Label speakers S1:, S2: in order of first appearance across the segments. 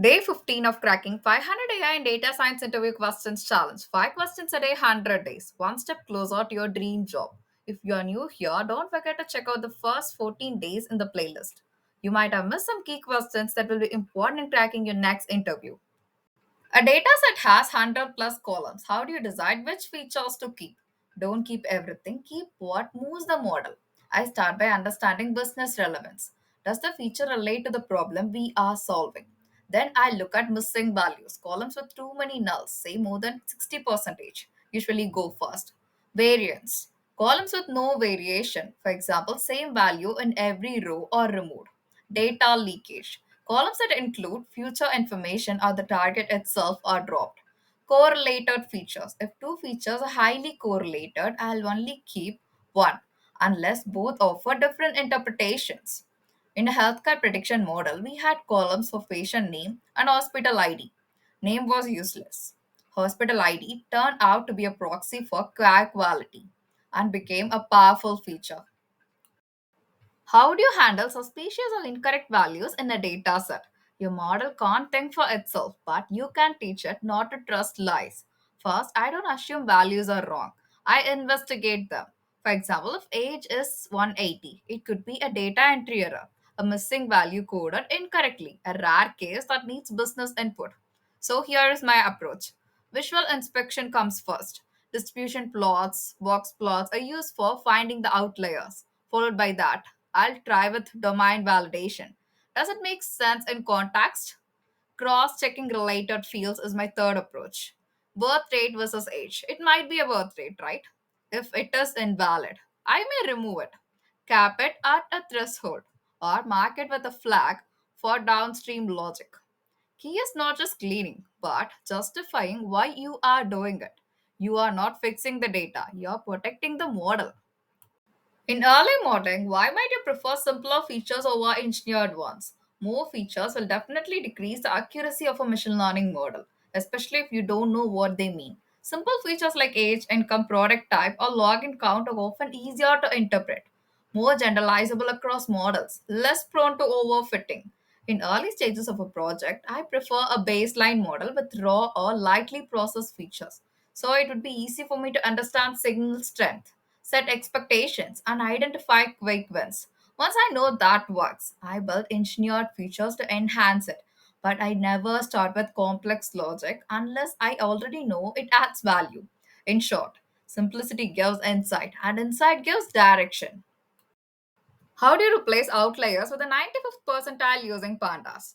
S1: Day 15 of cracking 500 AI and data science interview questions challenge. 5 questions a day, 100 days. One step closer to your dream job. If you are new here, don't forget to check out the first 14 days in the playlist. You might have missed some key questions that will be important in cracking your next interview. A dataset has 100 plus columns. How do you decide which features to keep? Don't keep everything, keep what moves the model. I start by understanding business relevance. Does the feature relate to the problem we are solving? Then I look at missing values. Columns with too many nulls, say more than 60%, usually go first. Variance. Columns with no variation, for example, same value in every row or removed. Data leakage. Columns that include future information or the target itself are dropped. Correlated features. If two features are highly correlated, I'll only keep one unless both offer different interpretations. In a healthcare prediction model, we had columns for patient name and hospital ID. Name was useless. Hospital ID turned out to be a proxy for care quality and became a powerful feature. How do you handle suspicious or incorrect values in a data set? Your model can't think for itself, but you can teach it not to trust lies. First, I don't assume values are wrong. I investigate them. For example, if age is 180, it could be a data entry error, a missing value coded incorrectly, a rare case that needs business input. So here is my approach. Visual inspection comes first. Distribution plots, box plots are used for finding the outliers. Followed by that, I'll try with domain validation. Does it make sense in context? Cross checking related fields is my third approach. Birth rate versus age. It might be a birth rate, right? If it is invalid, I may remove it, cap it at a threshold, or mark it with a flag for downstream logic. Key is not just cleaning, but justifying why you are doing it. You are not fixing the data, you are protecting the model. In early modeling, why might you prefer simpler features over engineered ones? More features will definitely decrease the accuracy of a machine learning model, especially if you don't know what they mean. Simple features like age, income, product type, or login count are often easier to interpret, more generalizable across models, less prone to overfitting. In early stages of a project, I prefer a baseline model with raw or lightly processed features, so it would be easy for me to understand signal strength, set expectations, and identify quick wins. Once I know that works, I build engineered features to enhance it. But I never start with complex logic unless I already know it adds value. In short, simplicity gives insight, and insight gives direction. How do you replace outliers with a 95th percentile using pandas?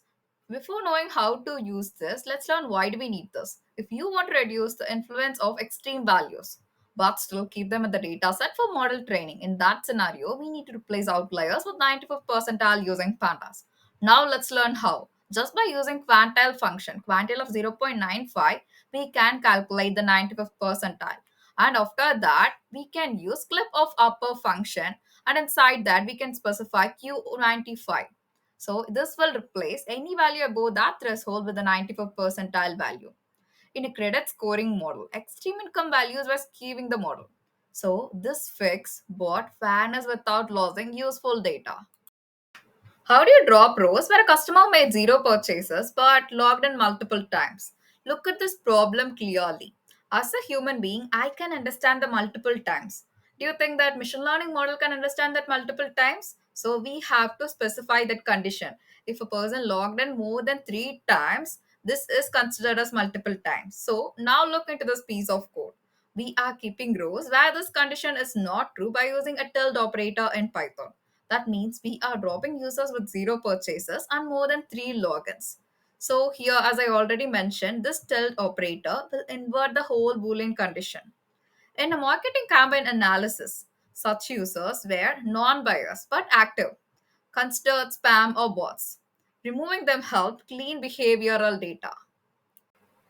S1: Before knowing how to use this, let's learn why do we need this. If you want to reduce the influence of extreme values, but still keep them in the data set for model training, in that scenario, we need to replace outliers with 95th percentile using pandas. Now let's learn how. Just by using quantile function, quantile of 0.95, we can calculate the 95th percentile. And after that, we can use clip of upper function, and inside that we can specify Q95. So this will replace any value above that threshold with the 95th percentile value. In a credit scoring model, extreme income values were skewing the model. So this fix brought fairness without losing useful data. How do you drop rows where a customer made zero purchases but logged in multiple times? Look at this problem clearly. As a human being, I can understand the multiple times. Do you think that machine learning model can understand that multiple times? So we have to specify that condition. If a person logged in more than 3 times, this is considered as multiple times. So now look into this piece of code. We are keeping rows where this condition is not true by using a tilde operator in Python. That means we are dropping users with zero purchases and more than 3 logins. So here, as I already mentioned, this tilde operator will invert the whole Boolean condition. In a marketing campaign analysis, such users were non-biased but active, considered spam or bots. Removing them helped clean behavioral data.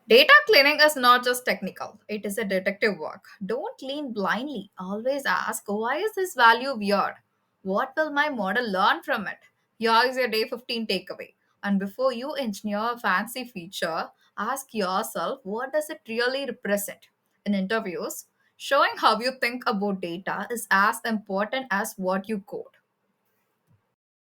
S1: Data cleaning is not just technical, it is a detective work. Don't lean blindly. Always ask, why is this value weird? What will my model learn from it? Here is your day 15 takeaway. And before you engineer a fancy feature, ask yourself, what does it really represent? In interviews, showing how you think about data is as important as what you code.